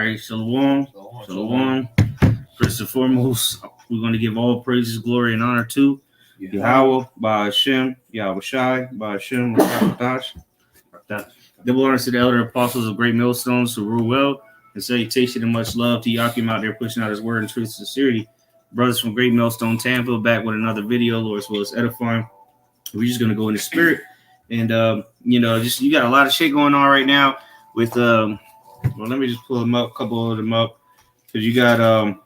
right, Shalom. Shalom. First and foremost, we're going to give all praises, glory, and honor to Yahweh, by Hashem, Yahweh Shai, by Hashem, Double honors to the elder apostles of Great Millstones who rule well, and salutation and much love to Yakim out there pushing out his word and truth and sincerity. Brothers from Great Millstone Tampa back with another video, Lord, as well as edifying. We're just going to go in the spirit. And, you got a lot of shit going on right now with, well, let me just pull them up, a couple of them up. Because you got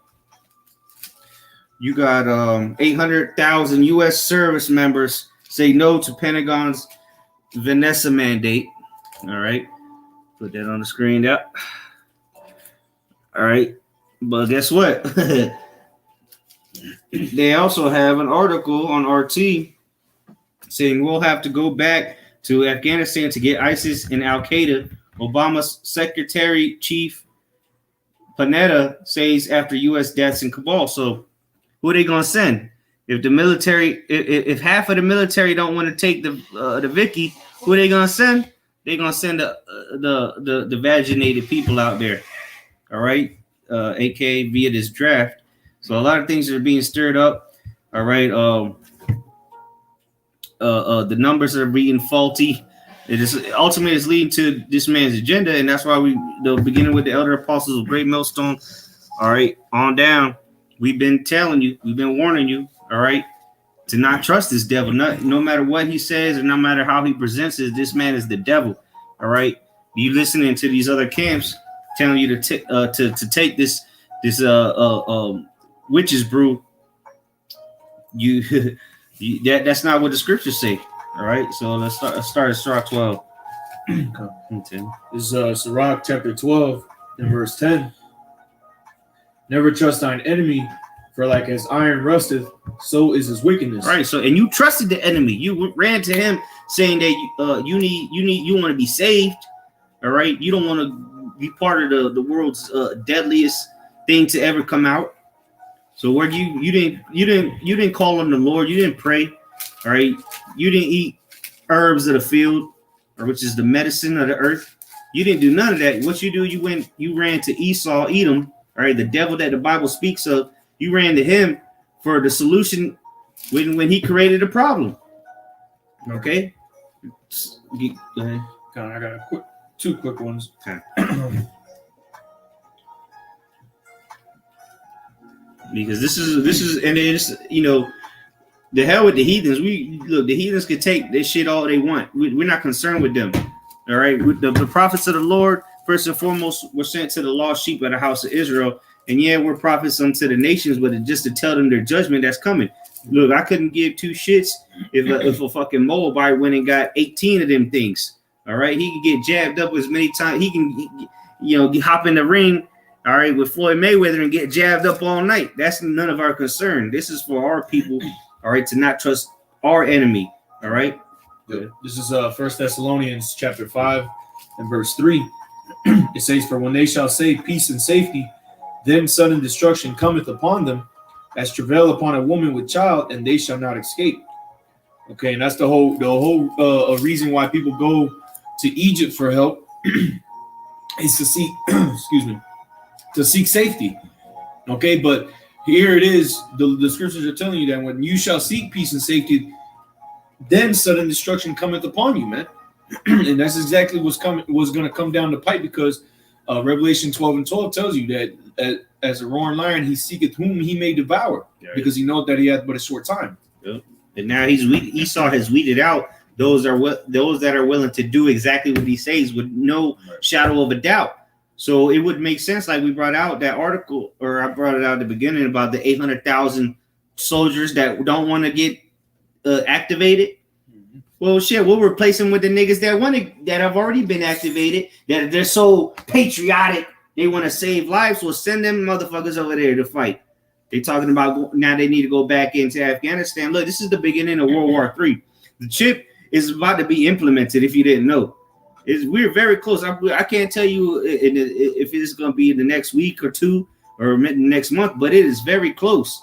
800,000 U.S. service members say no to Pentagon's Vanessa mandate. All right. Put that on the screen. Yep. All right. But guess what? They also have an article on RT saying we'll have to go back to Afghanistan to get ISIS and Al-Qaeda. Obama's Secretary Chief Panetta says after U.S. deaths in Kabul. So who are they going to send? If the military, if half of the military don't want to take the Vicky, who are they going to send? They're going to send the vaginated people out there. All right. AKA via this draft. So a lot of things are being stirred up. All right. The numbers are being faulty. It is ultimately is leading to this man's agenda, and that's why beginning with the elder apostles of Great Millstone. All right, on down. We've been telling you, we've been warning you. All right, to not trust this devil. No matter what he says, and no matter how he presents it, this man is the devil. All right, you listening to these other camps telling you to take this witch's brew. That's not what the scriptures say. All right, so let's start at Sirach 12. This is Sirach chapter 12 and verse 10. Never trust thine enemy, for like as iron rusteth, so is his wickedness. All right, so and you trusted the enemy. You ran to him saying that you want to be saved. All right, you don't want to be part of the world's deadliest thing to ever come out. So where you didn't call on the Lord, you didn't pray, all right? You didn't eat herbs of the field, or which is the medicine of the earth. You didn't do none of that. What you do, you ran to Esau, Edom, all right, the devil that the Bible speaks of. You ran to him for the solution when he created a problem. Okay? Go ahead. I got two quick ones. Okay. Because this is and it's the hell with the heathens. The heathens can take this shit all they want. We're not concerned with them. All right, the prophets of the Lord first and foremost were sent to the lost sheep of the house of Israel, and yeah, we're prophets unto the nations, but just to tell them their judgment that's coming. Look, I couldn't give two shits if a fucking Moabite went and got 18 of them things. All right, he can get jabbed up as many times. He can hop in the ring. All right, with Floyd Mayweather and get jabbed up all night. That's none of our concern. This is for our people, all right, to not trust our enemy, all right? Good. This is 1 Thessalonians chapter 5 and verse 3. It says, for when they shall say peace and safety, then sudden destruction cometh upon them, as travail upon a woman with child, and they shall not escape. Okay, and that's the whole reason why people go to Egypt for help is to seek, to seek safety. Okay, but here it is. The scriptures are telling you that when you shall seek peace and safety, then sudden destruction cometh upon you, man. And that's exactly what's going to come down the pipe, because Revelation 12 and 12 tells you that as a roaring lion, he seeketh whom he may devour, because he knows that he hath but a short time. Yep. And now Esau has weeded out those that are willing to do exactly what he says with no shadow of a doubt. So it would make sense, like we brought out that article, or I brought it out at the beginning, about the 800,000 soldiers that don't want to get activated. Mm-hmm. Well, shit, we'll replace them with the niggas that have already been activated, that they're so patriotic, they want to save lives. We'll send them motherfuckers over there to fight. They're talking about now they need to go back into Afghanistan. Look, this is the beginning of World War III. The chip is about to be implemented, if you didn't know. We're very close. I can't tell you if it's going to be in the next week or two or next month, but it is very close.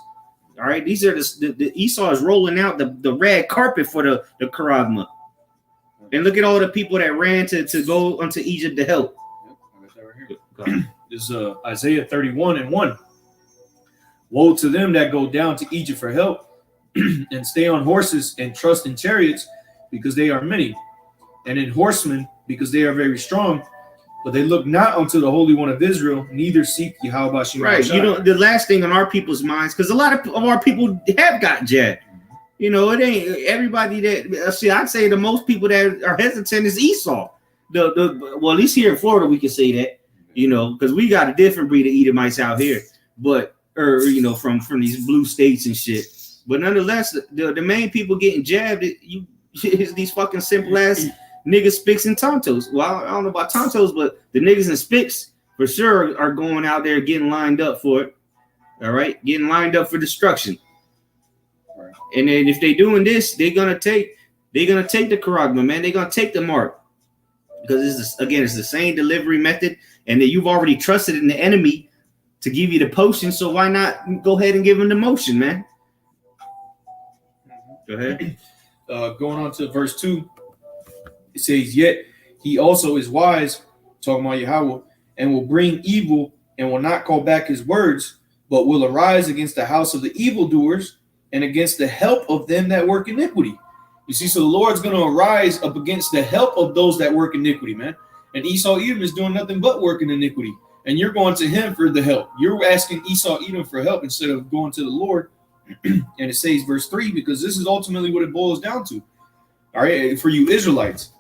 All right, these are the Esau is rolling out the red carpet for the Karagma. And look at all the people that ran to go onto Egypt to help. This This is Isaiah 31:1. Woe to them that go down to Egypt for help and stay on horses and trust in chariots because they are many, and in horsemen because they are very strong. But they look not unto the Holy One of Israel, neither seek Yahweh Shema. Right. You know, the last thing on our people's minds, because a lot of our people have got jabbed. You know, it ain't everybody that see. I'd say the most people that are hesitant is Esau. Well, at least here in Florida, we can say that. You know, because we got a different breed of Edomites out here, but you know, from these blue states and shit. But nonetheless, the main people getting jabbed is these fucking simple ass niggas, Spicks and Tontos. Well, I don't know about Tontos, but the niggas and Spicks for sure are going out there getting lined up for it. All right, getting lined up for destruction. Right. And then if they doing this, they're gonna take the charagma, man. They're gonna take the mark because it's the same delivery method, and that you've already trusted in the enemy to give you the potion. So why not go ahead and give them the motion, man? Go ahead. Going on to verse 2. It says, yet he also is wise, talking about Yahweh, and will bring evil and will not call back his words, but will arise against the house of the evildoers and against the help of them that work iniquity. You see, so the Lord's going to arise up against the help of those that work iniquity, man. And Esau Edom is doing nothing but working iniquity. And you're going to him for the help. You're asking Esau Edom for help instead of going to the Lord. And it says verse 3, because this is ultimately what it boils down to. All right, for you Israelites.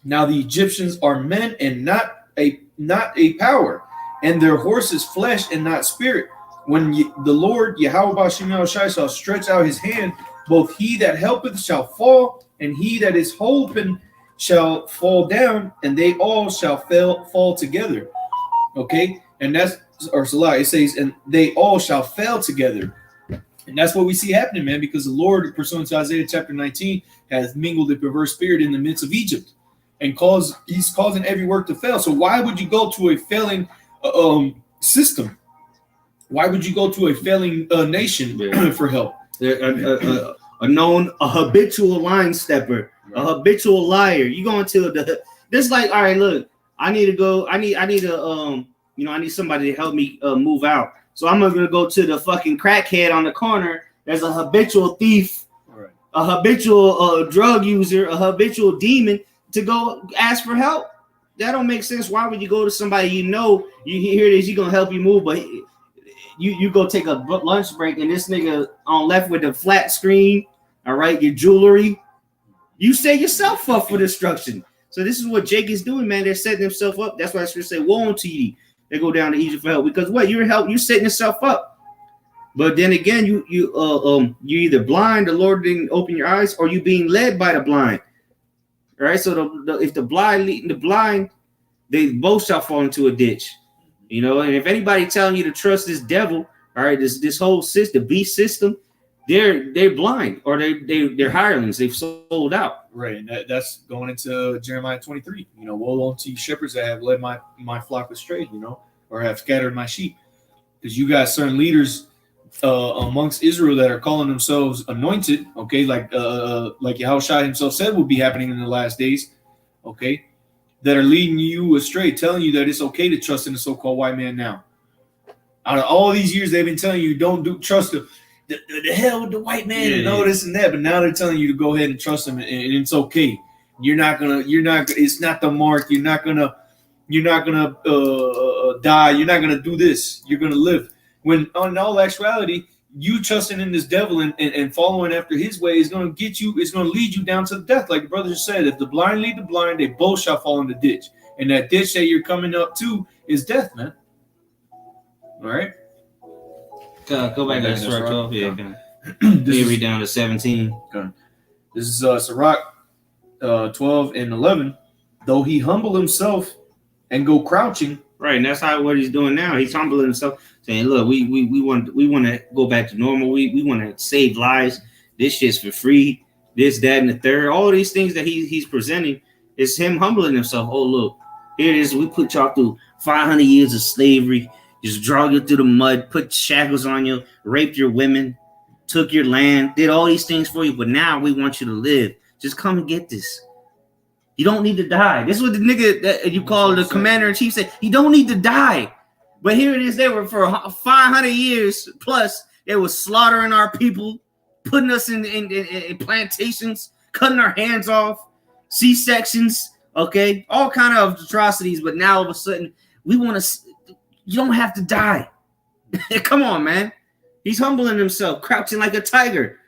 Now the Egyptians are men and not a power, and their horses flesh and not spirit. When the Lord Yahweh shall stretch out his hand, both he that helpeth shall fall, and he that is holpen shall fall down, and they all shall fall together. Okay, and that's or Salah. It says, and they all shall fail together. And that's what we see happening, man, because the Lord, pursuant to Isaiah chapter 19, has mingled a perverse spirit in the midst of Egypt. And he's causing every work to fail. So why would you go to a failing system? Why would you go to a failing nation for help? A habitual line stepper, a habitual liar. You going to this like, all right, look, I need somebody to help me move out. So I'm gonna go to the fucking crackhead on the corner. There's a habitual thief, a habitual drug user, a habitual demon, to go ask for help. That don't make sense. Why would you go to somebody you hear this, you gonna help you move, but you go take a lunch break and this nigga on left with the flat screen, all right, your jewelry, you set yourself up for destruction. So this is what Jake is doing, man. They're setting themselves up. That's why I should say, woe unto ye. They go down to Egypt for help, because what you're setting yourself up. But then again, you either blind, the Lord didn't open your eyes, or you being led by the blind. All right, so if the blind leading the blind, they both shall fall into a ditch. You know, and if anybody telling you to trust this devil, all right, this whole system, the beast system, they're blind, or they're hirelings. They've sold out. Right, and that's going into Jeremiah 23. You know, woe unto you shepherds that have led my flock astray, you know, or have scattered my sheep. Because you got certain leaders amongst Israel that are calling themselves anointed, okay, like Yahushua himself said would be happening in the last days, okay, that are leading you astray, telling you that it's okay to trust in the so-called white man now. Out of all these years, they've been telling you trust him. The hell with the white man and all this and that, but now they're telling you to go ahead and trust him, and it's okay. It's not the mark. You're not gonna die. You're not gonna do this. You're gonna live. When in all actuality, you trusting in this devil and following after his way is gonna get you. It's gonna lead you down to the death, like the brother just said. If the blind lead the blind, they both shall fall in the ditch, and that ditch that you're coming up to is death, man. All right. Go back to Sirach 12. Yeah, read down to 17. Okay. This is Sirach 12 and 11. Though he humble himself and go crouching. Right, and that's what he's doing now. He's humbling himself, saying, "Look, we want to go back to normal. We want to save lives. This shit's for free. This, that, and the third. All these things that he's presenting is him humbling himself. Oh, look, here it is. We put y'all through 500 years of slavery." Just drug you through the mud, put shackles on you, raped your women, took your land, did all these things for you. But now we want you to live. Just come and get this. You don't need to die. This is what the nigga that you call the commander in chief said. You don't need to die. But here it is. They were for 500 years plus. They were slaughtering our people, putting us in plantations, cutting our hands off, C-sections, okay, all kind of atrocities. But now all of a sudden, we want to. You don't have to die. Come on, man. He's humbling himself, crouching like a tiger.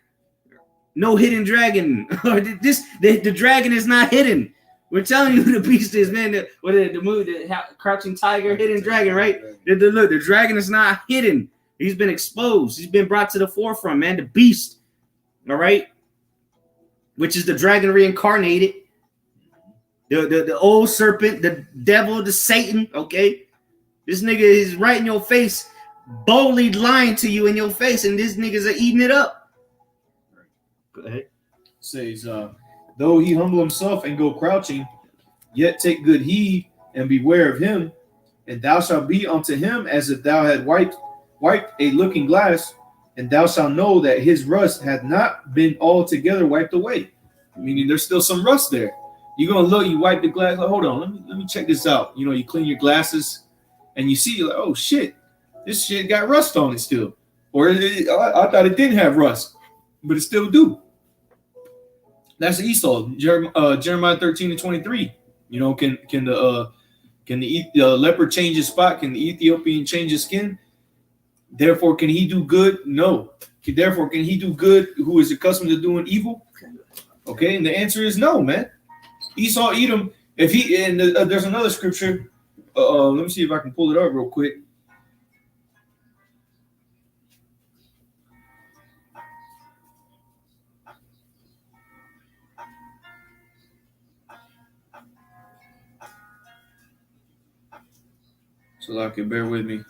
No hidden dragon. The dragon is not hidden. We're telling you who the beast is, man. The movie, the Crouching Tiger, Hidden Dragon, right? Look, the dragon is not hidden. He's been exposed. He's been brought to the forefront, man. The beast, all right? Which is the dragon reincarnated. The old serpent, the devil, the Satan, okay? This nigga is right in your face, boldly lying to you in your face, and these niggas are eating it up. Go ahead. Says, though he humble himself and go crouching, yet take good heed and beware of him, and thou shalt be unto him as if thou had wiped a looking glass, and thou shalt know that his rust hath not been altogether wiped away. Meaning there's still some rust there. You're gonna look, you wipe the glass, like, hold on, let me check this out. You know, you clean your glasses and you see, you're like, oh shit, this shit got rust on it still. Or I thought it didn't have rust, but it still do. That's Esau. Jeremiah 13:23. You know, can the leopard change his spot? Can the Ethiopian change his skin? Therefore, can he do good? No. Therefore, can he do good who is accustomed to doing evil? Okay, and the answer is no, man. Esau, Edom. If he and there's another scripture. Let me see if I can pull it up real quick. So I can bear with me.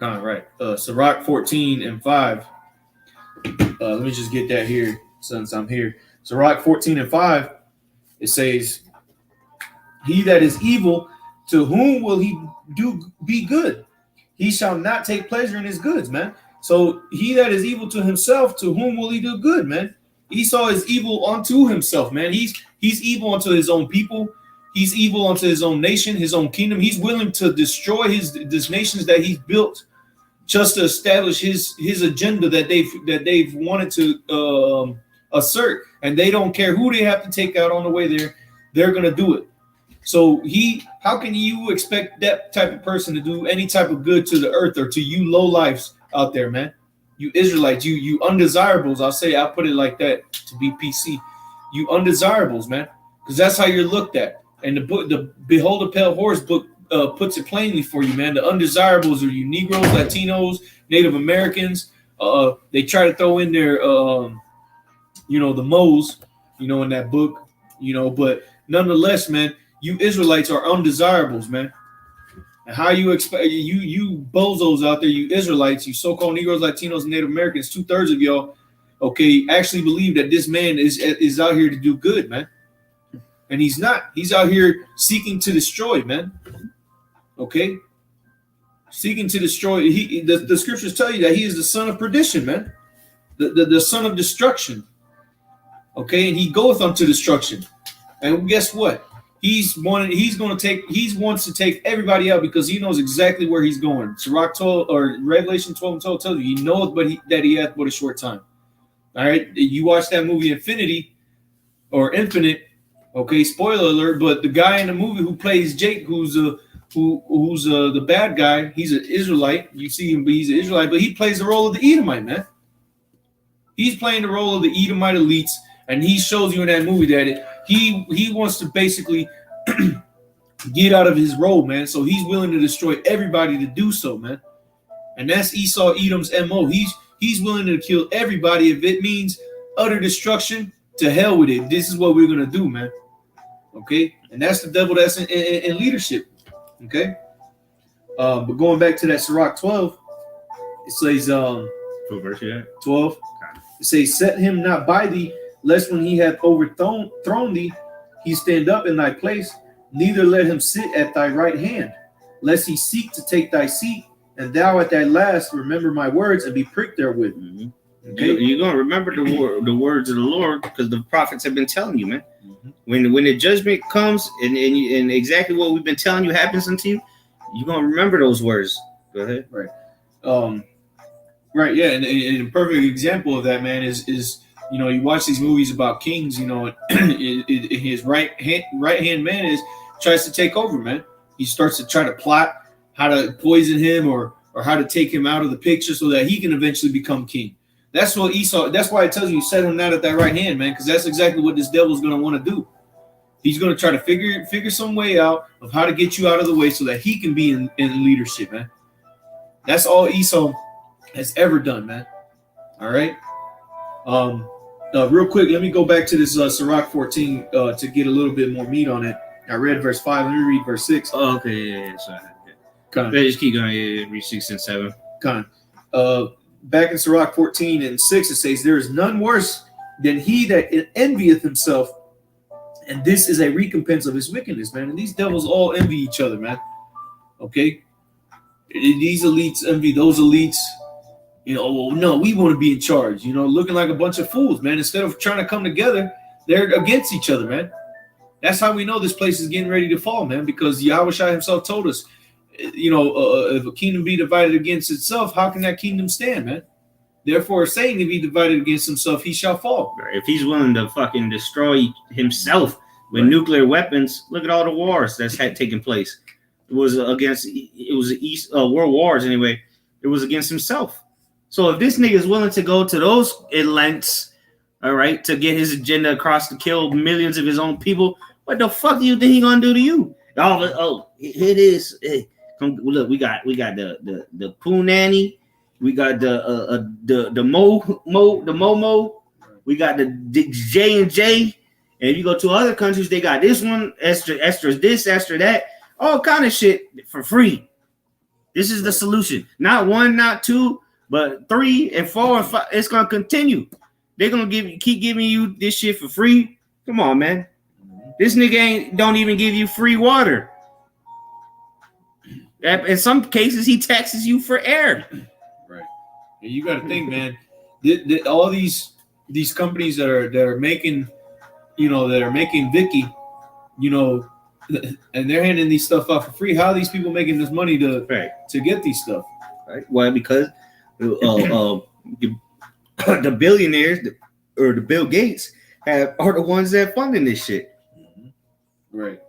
All right. Sirach 14:5. Let me just get that here since I'm here. Sirach 14:5. It says, "He that is evil, to whom will he be good? He shall not take pleasure in his goods," man. So he that is evil to himself, to whom will he do good, man? Esau is evil unto himself, man. He's evil unto his own people. He's evil unto his own nation, his own kingdom. He's willing to destroy these nations that he's built just to establish his agenda that they've wanted to assert, and they don't care who they have to take out on the way there. They're gonna do it. So how can you expect that type of person to do any type of good to the earth or to you low lives out there, man? You Israelites, you undesirables. I'll put it like that to be PC. You undesirables, man, because that's how you're looked at. And the Behold a Pale Horse book puts it plainly for you, man. The undesirables are you Negroes, Latinos, Native Americans. They try to throw in their, the Moes, in that book, but nonetheless, man, you Israelites are undesirables, man. And how you expect you bozos out there, you Israelites, you so-called Negroes, Latinos, and Native Americans, 2/3 of y'all, okay, actually believe that this man is out here to do good, man. And he's not. He's out here seeking to destroy, man. Okay? Seeking to destroy. The scriptures tell you that he is the son of perdition, man. The son of destruction. Okay, and he goeth unto destruction. And guess what? He wants to take everybody out because he knows exactly where he's going. Sirach 12 or Revelation 12:12 tells you he knows that he hath but a short time. All right, you watch that movie Infinite. Okay, spoiler alert, but the guy in the movie who plays Jake, who's the bad guy, he's an Israelite. You see him, but he's an Israelite, but he plays the role of the Edomite, man. He's playing the role of the Edomite elites, and he shows you in that movie that he wants to basically get out of his role, man. So he's willing to destroy everybody to do so, man. And that's Esau Edom's MO. He's willing to kill everybody if it means utter destruction. To hell with it. This is what we're gonna do, man. Okay, and that's the devil that's in leadership. Okay, but going back to that Sirach 12, it says, what verse you at? 12. It says, "Set him not by thee, lest when he hath overthrown thee, he stand up in thy place. Neither let him sit at thy right hand, lest he seek to take thy seat, and thou at thy last remember my words and be pricked therewith." Mm-hmm. Okay? You're gonna remember the words of the Lord, because the prophets have been telling you, man. Mhm. When the judgment comes and exactly what we've been telling you happens unto you, you're gonna remember those words. Go ahead. Right, yeah, and a perfect example of that, man, is you watch these movies about kings, his right hand man tries to take over, man. He starts to try to plot how to poison him or how to take him out of the picture so that he can eventually become king. That's what Esau. That's why it tells you set him not at that right hand, man, because that's exactly what this devil's going to want to do. He's going to try to figure some way out of how to get you out of the way so that he can be in leadership, man. That's all Esau has ever done, man. All right. Real quick, let me go back to this Sirach 14 to get a little bit more meat on it. I read verse 5. Let me read verse 6. Oh, okay, yeah. Sorry. Kind Yeah, just keep going. Yeah, read 6 and 7. Back in Sirach 14 and 6, it says, "There is none worse than he that envieth himself, and this is a recompense of his wickedness," man. And these devils all envy each other, man. Okay? These elites envy those elites. Oh, no, we want to be in charge, looking like a bunch of fools, man. Instead of trying to come together, they're against each other, man. That's how we know this place is getting ready to fall, man, because Yahushua himself told us, if a kingdom be divided against itself, how can that kingdom stand, man? Therefore, if Satan be divided against himself, he shall fall. If he's willing to fucking destroy himself with nuclear weapons, look at all the wars that's had taken place. It was world wars anyway. It was against himself. So if this nigga is willing to go to those lengths, all right, to get his agenda across to kill millions of his own people, what the fuck do you think he gonna do to you? It is. Hey, look, we got the Punani, we got the Momo, we got the J&J, and if you go to other countries, they got this one, extra this, extra that, all kind of shit for free. This is the solution. Not one, not two, but 3 and 4 and 5. It's gonna continue. They're gonna keep giving you this shit for free. Come on, man. This nigga don't even give you free water. In some cases, he taxes you for air. Right. And you got to think, man. All these companies that are making, that are making Vicky, and they're handing these stuff out for free. How are these people making this money to get these stuff? Right. Well, because the billionaires or the Bill Gates are the ones that funding this shit. Right.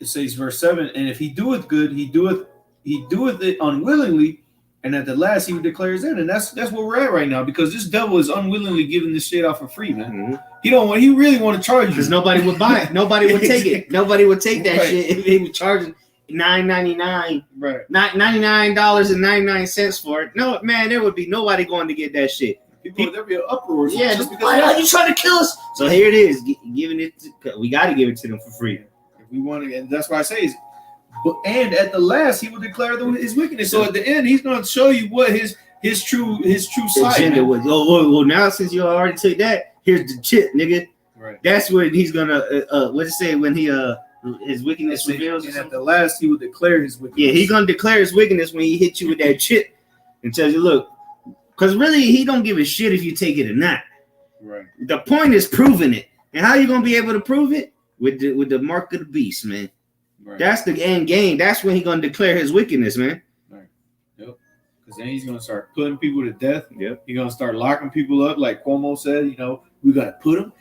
It says verse 7, and if he doeth good, he doeth it unwillingly, and at the last he would declare his end. And that's where we're at right now, because this devil is unwillingly giving this shit out for free, man. Mm-hmm. He really want to charge you. Because nobody would buy it. Nobody would take it. Nobody would take that shit if they were charging $9.99. Right. $99.99 for it. No, man, there would be nobody going to get that shit. There'd be an uproar. Yeah, just because why are you trying to kill us? So here it is, we got to give it to them for free. If we want to, and that's why I say, and at the last he will declare his wickedness. So at the end, he's going to show you what his true side was. Well, now since you already took that, here's the chip, nigga. Right. That's what he's gonna. What did it say when he his wickedness reveals? And at the last, he will declare his wickedness. Yeah, he's gonna declare his wickedness when he hits you with that chip and tells you, look. Because really, he don't give a shit if you take it or not. Right. The point is proving it. And how you going to be able to prove it? With the mark of the beast, man. Right. That's the end game. That's when he's going to declare his wickedness, man. Right. Yep. Because then he's going to start putting people to death. Yep. He's going to start locking people up. Like Cuomo said, we got to put them.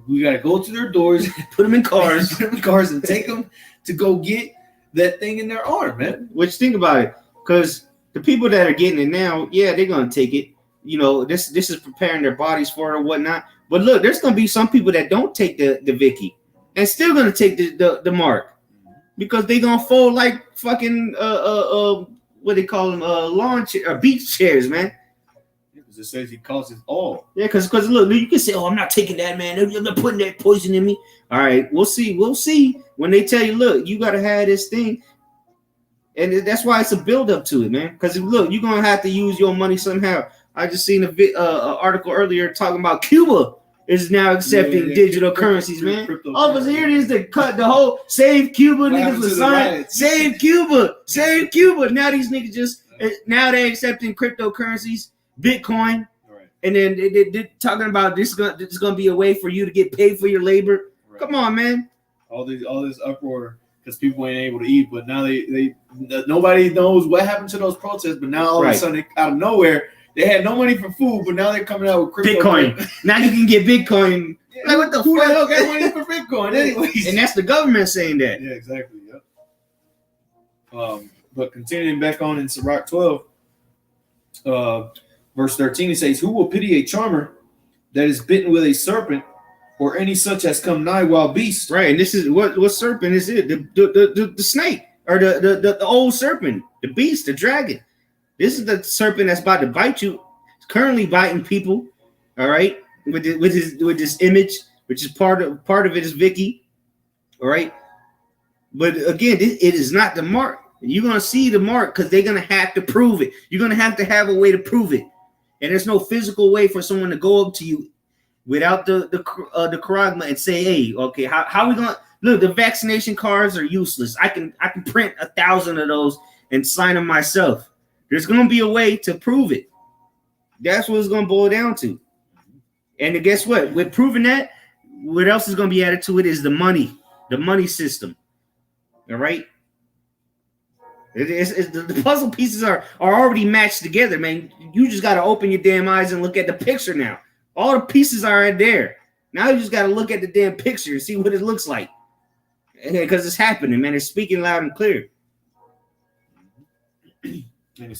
We got to go to their doors. Put them in cars. And take them to go get that thing in their arm, man. Which, think about it. Because the people that are getting it now, yeah, they're gonna take it. This is preparing their bodies for it or whatnot. But look, there's gonna be some people that don't take the Vicky and still gonna take the mark because they gonna fold like fucking what they call them lawn or beach chairs, man. Because it says he causes all. Yeah, because look, you can say, oh, I'm not taking that, man. They're not putting that poison in me. All right, we'll see when they tell you, look, you gotta have this thing. And that's why it's a build up to it, man. Because look, you're gonna have to use your money somehow. I just seen an article earlier talking about Cuba is now accepting digital currencies, man. All of us here it is to cut the whole save Cuba niggas was signing. Save Cuba. Now these niggas now they accepting cryptocurrencies, Bitcoin, and then they talking about this is gonna be a way for you to get paid for your labor. Right. Come on, man. All this uproar because people ain't able to eat, but now they nobody knows what happened to those protests. But now all of a sudden, out of nowhere, they had no money for food, but now they're coming out with crypto Bitcoin. Now you can get Bitcoin. Yeah, like what the fuck? The hell got money for Bitcoin, anyways? And that's the government saying that. Yeah, exactly. Yep. But continuing back on in Sirach 12, verse 13, it says, "Who will pity a charmer that is bitten with a serpent, or any such as come nigh wild beast?" Right, and this is what serpent is it? The snake, or the old serpent, the beast, the dragon. This is the serpent that's about to bite you. It's currently biting people. All right, with this image, which is part of it is Vicky. All right, but again, it is not the mark. You're gonna see the mark because they're gonna have to prove it. You're gonna have to have a way to prove it, and there's no physical way for someone to go up to you without the charagma and say, "Hey, okay, how we gonna look?" The vaccination cards are useless. I can print 1,000 of those and sign them myself. There's gonna be a way to prove it. That's what it's gonna boil down to. And guess what? With proving that, what else is gonna be added to it is the money system. All right. The puzzle pieces are already matched together, man. You just got to open your damn eyes and look at the picture now. All the pieces are right there. Now you just got to look at the damn picture and see what it looks like. Because it's happening, man. It's speaking loud and clear. And it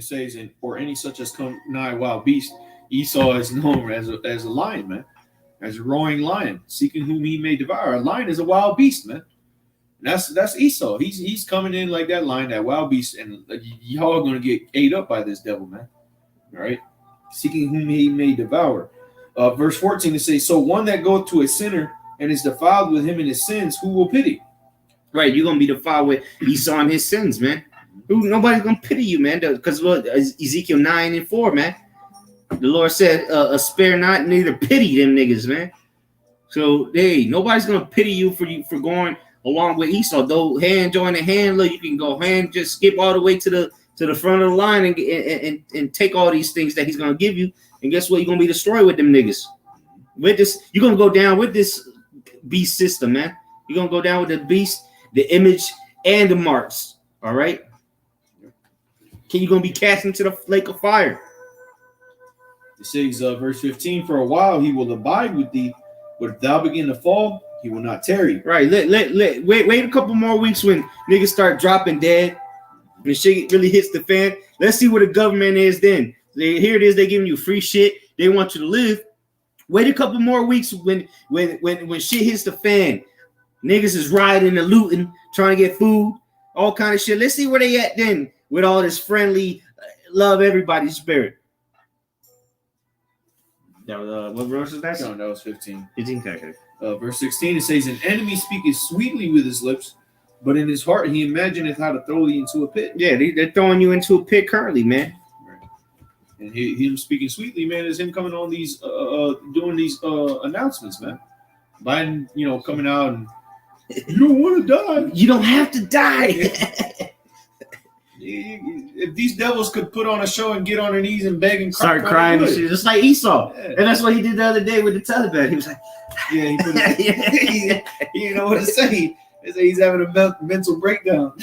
says, "Or any such as come nigh wild beast." Esau is known as a lion, man. As a roaring lion, seeking whom he may devour. A lion is a wild beast, man. That's Esau. He's coming in like that lion, that wild beast, and y'all are gonna get ate up by this devil, man. All right, seeking whom he may devour. Verse 14 it says, "So one that goeth to a sinner and is defiled with him in his sins, who will pity?" Right, you're gonna be defiled with Esau and his sins, man. Nobody's gonna pity you, man. Because Ezekiel 9:4, man. The Lord said, "Spare not, neither pity them niggas, man." So hey, nobody's gonna pity you for going along with Esau. Though hand join the hand, look, you can go hand, just skip all the way to the front of the line and take all these things that he's gonna give you. And guess what? You're gonna be destroyed with them niggas. With this, you're gonna go down with this beast system, man. You're gonna go down with the beast, the image, and the marks. All right. You're gonna be cast into the lake of fire. It says, verse 15, "For a while he will abide with thee, but if thou begin to fall, he will not tarry." Right. Wait a couple more weeks when niggas start dropping dead and shit really hits the fan. Let's see what the government is then. Here it is, they giving you free shit. They want you to live. Wait a couple more weeks when shit hits the fan. Niggas is rioting and looting, trying to get food, all kind of shit. Let's see where they at then with all this friendly, love everybody spirit. That was, what verse is that? No, that was 15. 15, okay. Verse 16, it says, "An enemy speaketh sweetly with his lips, but in his heart he imagineth how to throw thee into a pit." Yeah, they're throwing you into a pit currently, man. Right. And him speaking sweetly, man, is him coming on these, doing these announcements, man. Biden, coming out and, "You don't want to die. You don't have to die." If these devils could put on a show and get on their knees and beg and start crying and shit, just like Esau. Yeah. And that's what he did the other day with the Taliban. He was like, "Yeah, he didn't know what to say." They say he's having a mental breakdown.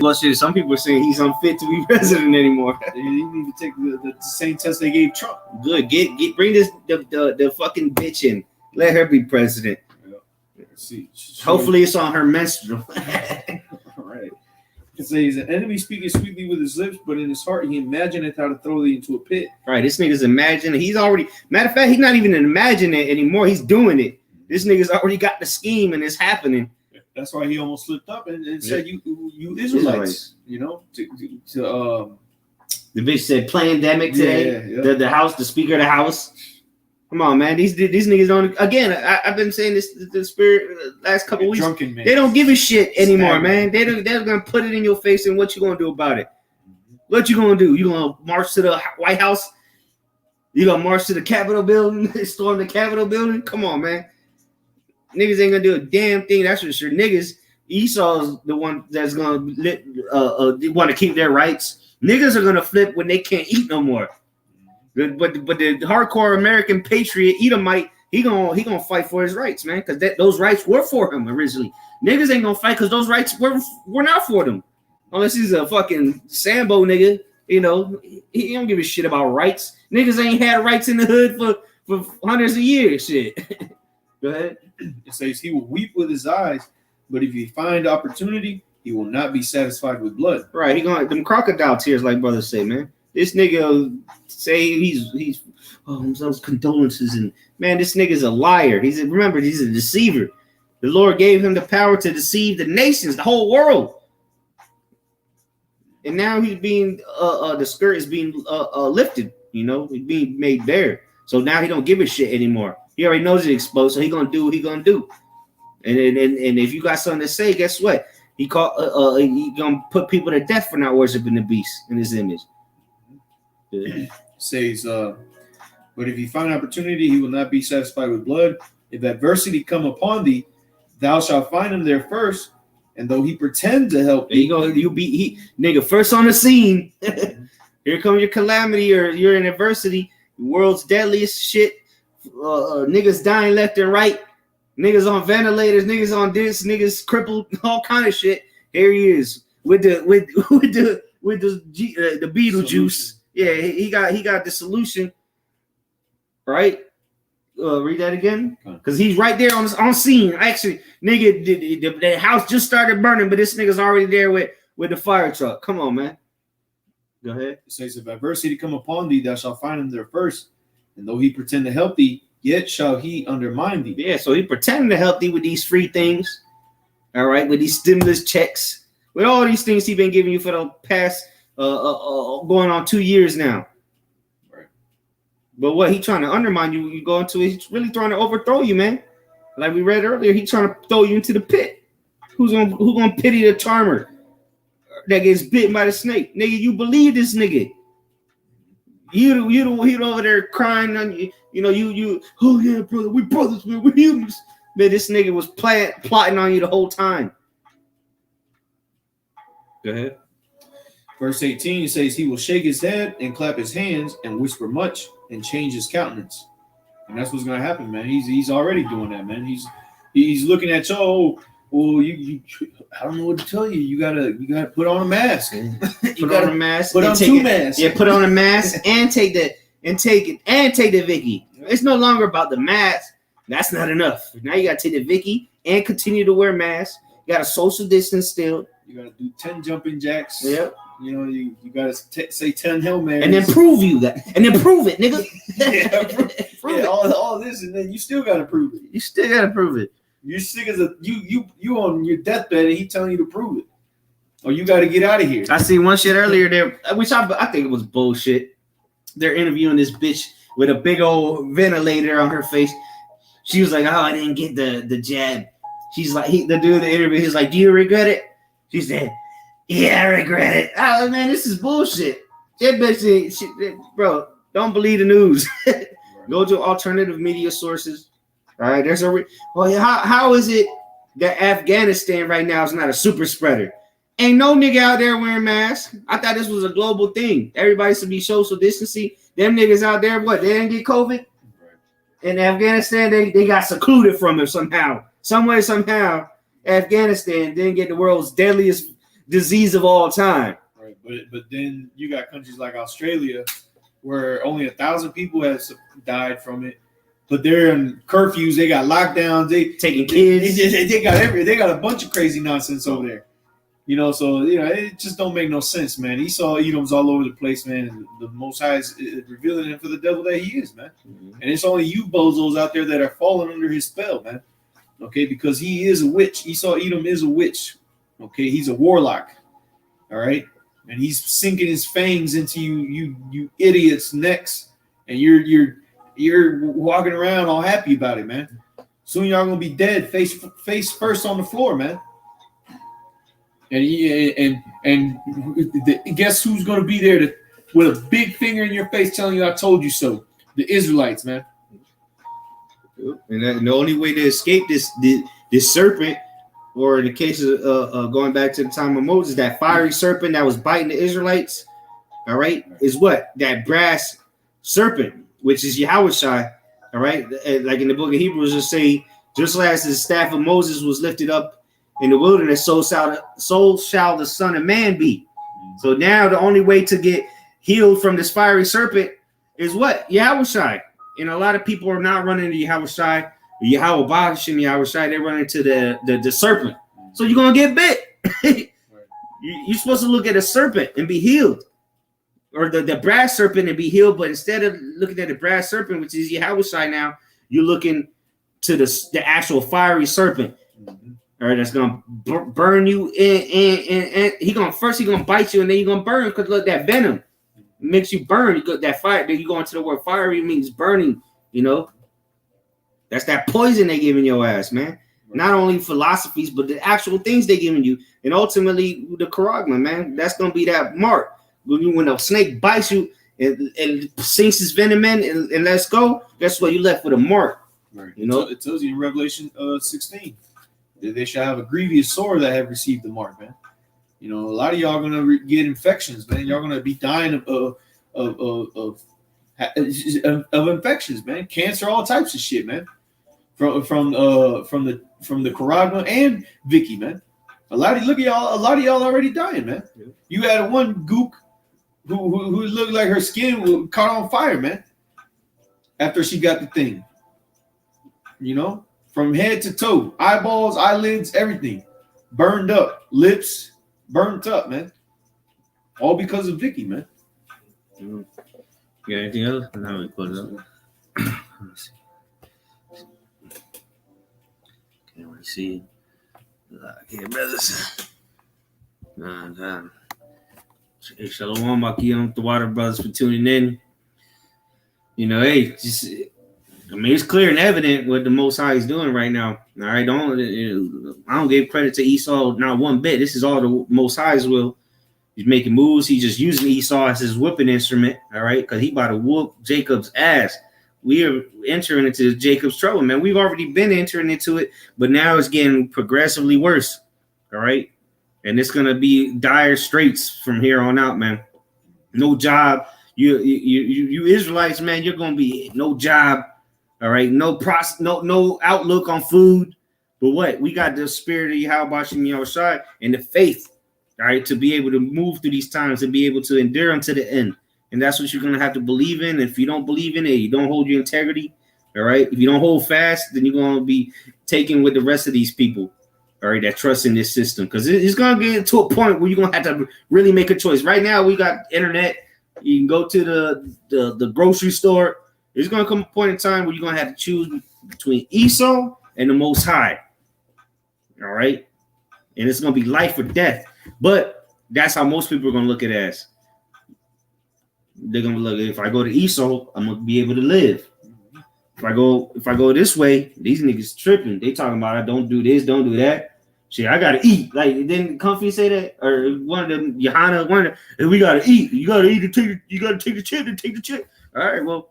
Well, shit, some people are saying he's unfit to be president anymore. You need to take the same test they gave Trump. Good, bring the fucking bitch in. Let her be president. Yeah. See, hopefully it's on her menstrual. All right. It says, "An enemy speaking sweetly with his lips, but in his heart he imagineth how to throw thee into a pit." Right, this nigga's imagining. He's already, matter of fact, he's not even imagining it anymore. He's doing it. This nigga's already got the scheme and it's happening. That's why he almost slipped up and said, "You Israelites, the bitch said pandemic today. Yeah. The house, the speaker of the house. Come on, man. These niggas don't. Again, I've been saying this the spirit last couple weeks. Drunken man. They don't give a shit anymore, man. They're gonna put it in your face, and what you gonna do about it? What you gonna do? You gonna march to the White House? You gonna march to the Capitol building? Storm the Capitol building? Come on, man. Niggas ain't gonna do a damn thing. That's for sure. Niggas, Esau's the one that's gonna want to keep their rights. Niggas are gonna flip when they can't eat no more. But the hardcore American patriot Edomite, he gonna fight for his rights, man, because those rights were for him originally. Niggas ain't gonna fight because those rights were not for them, unless he's a fucking Sambo nigga. You know, he don't give a shit about rights. Niggas ain't had rights in the hood for hundreds of years. Shit. Go ahead. It says he will weep with his eyes, but if he find opportunity, he will not be satisfied with blood. Right, he gonna them crocodile tears, like brothers say, man. This nigga say he's those condolences, and man, this nigga's a liar. He's a deceiver. The Lord gave him the power to deceive the nations, the whole world. And now he's being the skirt is being lifted, you know, he's being made bare. So now he don't give a shit anymore. He already knows it's exposed, so he gonna do what he gonna do. And if you got something to say, guess what? He gonna put people to death for not worshiping the beast in his image. It says, but if he find opportunity, he will not be satisfied with blood. If adversity come upon thee, thou shalt find him there first. And though he pretend to help there you go, nigga first on the scene. Here comes your calamity, or you're in adversity. The world's deadliest shit. Niggas dying left and right. Niggas on ventilators. Niggas on this. Niggas crippled. All kind of shit. Here he is with the Beetlejuice. Yeah, he got the solution. Right. Read that again, because he's right there on scene. Actually, nigga, the house just started burning, but this nigga's already there with the fire truck. Come on, man. Go ahead. It says, if adversity come upon thee, thou shalt find him there first. And though he pretend to help thee, yet shall he undermine thee. Yeah, so he pretending to help thee with these free things. All right, with these stimulus checks, with all these things he been giving you for the past going on 2 years now. But what he trying to undermine you, you go into it, he's really trying to overthrow you, man. Like we read earlier, he's trying to throw you into the pit. Who's gonna pity the charmer that gets bitten by the snake? Nigga, you believe this nigga. You over there crying on you, you oh yeah, brother, we brothers, man, we're humans. Man, this nigga was plotting on you the whole time. Go ahead. Verse 18, it says, he will shake his head and clap his hands and whisper much and change his countenance. And that's what's going to happen, man. He's already doing that, man. He's looking at you. Oh, well, you I don't know what to tell you. You gotta put on a mask. Put on a mask. Put on two masks. Yeah, put on a mask and take the Vicky. It's no longer about the mask. That's not enough. Now you gotta take the Vicky and continue to wear masks. You gotta social distance still. You gotta do 10 jumping jacks. Yep. You gotta say 10 Hail Marys. And then prove that. And then prove it, nigga. Prove it. All this, and then you still gotta prove it. You still gotta prove it. You're sick as you on your deathbed and he telling you to prove it. Or you gotta get out of here. I see one shit earlier there, which I think it was bullshit. They're interviewing this bitch with a big old ventilator on her face. She was like, "Oh, I didn't get the jab." She's like, the dude in the interview, he's like, "Do you regret it?" She said, "Yeah, I regret it." Oh man, this is bullshit. That bitch, bro, don't believe the news. Go to alternative media sources. All right, there's how is it that Afghanistan right now is not a super spreader? Ain't no nigga out there wearing masks. I thought this was a global thing. Everybody should be social distancing. Them niggas out there, what? They didn't get COVID? In Afghanistan, they got secluded from it somehow. Somehow, Afghanistan didn't get the world's deadliest disease of all time. Right, but then you got countries like Australia where only 1,000 people have died from it. But they're in curfews. They got lockdowns. They taking kids. They got a bunch of crazy nonsense over there. So it just don't make no sense, man. Esau Edom's all over the place, man. And the Most High is revealing him for the devil that he is, man. Mm-hmm. And it's only you bozos out there that are falling under his spell, man. Okay, because he is a witch. Esau Edom is a witch. Okay, he's a warlock. All right, and he's sinking his fangs into you idiots' necks, and you're walking around all happy about it, man. Soon y'all gonna be dead, face first on the floor, man. And guess who's gonna be there with a big finger in your face telling you I told you so? The Israelites, man. And the only way to escape this serpent, or in the case of going back to the time of Moses, that fiery serpent that was biting the Israelites, all right, is what? That brass serpent, which is Yahushua. All right, like in the book of Hebrews, it say, just as the staff of Moses was lifted up in the wilderness, so shall the Son of Man be. So now the only way to get healed from this fiery serpent is what? Yahushua. And a lot of people are not running to Yahushua, Yahweh Bash and Yahushua. They're running to the serpent. So you're gonna get bit. You're supposed to look at a serpent and be healed, or the brass serpent and be healed. But instead of looking at the brass serpent, which is Yahushua, now you're looking to the actual fiery serpent. All right, that's gonna burn you, and he gonna bite you, and then you're gonna burn, because look, that venom makes you burn. You got that fire. Then you go into the word fiery means burning. You know, that's that poison they giving your ass, man. Not only philosophies, but the actual things they giving you, and ultimately the charagma, man. That's gonna be that mark when a snake bites you and sinks his venom in and lets go. Guess what? You left with a mark. Right. You know, it tells you in Revelation 16 that they shall have a grievous sore that have received the mark, man. You know, a lot of y'all gonna get infections, man. Y'all gonna be dying of infections, man. Cancer, all types of shit, man. From the charagma and Vicky, man. A lot of y'all already dying, man. Yeah. You had one gook who looked like her skin caught on fire, man. After she got the thing, you know, from head to toe, eyeballs, eyelids, everything burned up, lips burnt up, man. All because of Vicky, man. You got anything else? No, we put it up. Can't really see. Okay, brothers. Hey, shalom, Makiam, the Water Brothers, for tuning in. You know, hey, I mean, it's clear and evident what the Most High is doing right now. All right, I don't give credit to Esau not one bit. This is all the Most High's will. He's making moves. He's just using Esau as his whipping instrument. All right, because he about to whoop Jacob's ass. We are entering into Jacob's trouble, man. We've already been entering into it, but now it's getting progressively worse. All right, and it's gonna be dire straits from here on out, man. No job. You Israelites, man, you're gonna be no job. All right, no outlook on food, but what we got the spirit of Yahweh Yahushua and the faith, all right, to be able to move through these times and be able to endure unto the end, and that's what you're gonna have to believe in. If you don't believe in it, you don't hold your integrity, all right. If you don't hold fast, then you're gonna be taken with the rest of these people, all right, that trust in this system, because it's gonna get to a point where you're gonna have to really make a choice. Right now, we got internet. You can go to the grocery store. There's going to come a point in time where you're going to have to choose between Esau and the Most High. All right? And it's going to be life or death. But that's how most people are going to look at it as. They're going to look, if I go to Esau, I'm going to be able to live. If I go this way, these niggas tripping. They talking about I don't do this, don't do that. Shit, I gotta eat. Like, didn't Comfy say that? Or one of them, Johanna, we gotta eat. You gotta eat you gotta take the chip and take the chip. All right, well,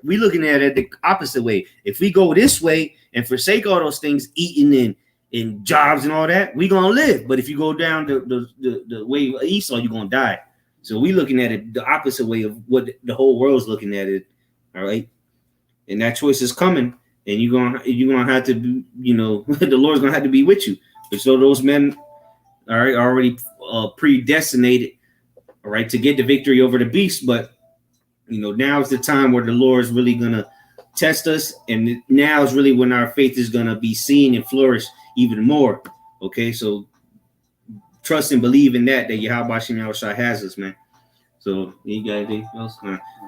we looking at it the opposite way. If we go this way and forsake all those things, eating and jobs and all that, we gonna live. But if you go down the way of Esau, you're gonna die. So we looking at it the opposite way of what the whole world's looking at it. All right, and that choice is coming, and you're gonna have to be, you know, the Lord's gonna have to be with you. So those men are already predestinated, all right, to get the victory over the beast. But, you know, now is the time where the Lord is really going to test us. And now is really when our faith is going to be seen and flourish even more. Okay, so trust and believe in that Yahweh Yahushua has us, man. So you got anything else?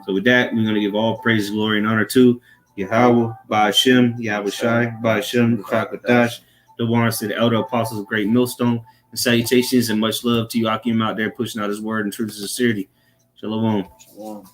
So with that, we're going to give all praise, glory, and honor to Yahweh, Ba'ashem, Yahweh Shai, Ba'ashem, Kakadash, the warrants to the elder apostles of Great Millstone, and salutations and much love to you, Akim, out there pushing out his word and truth and sincerity. Shalom. Shalom.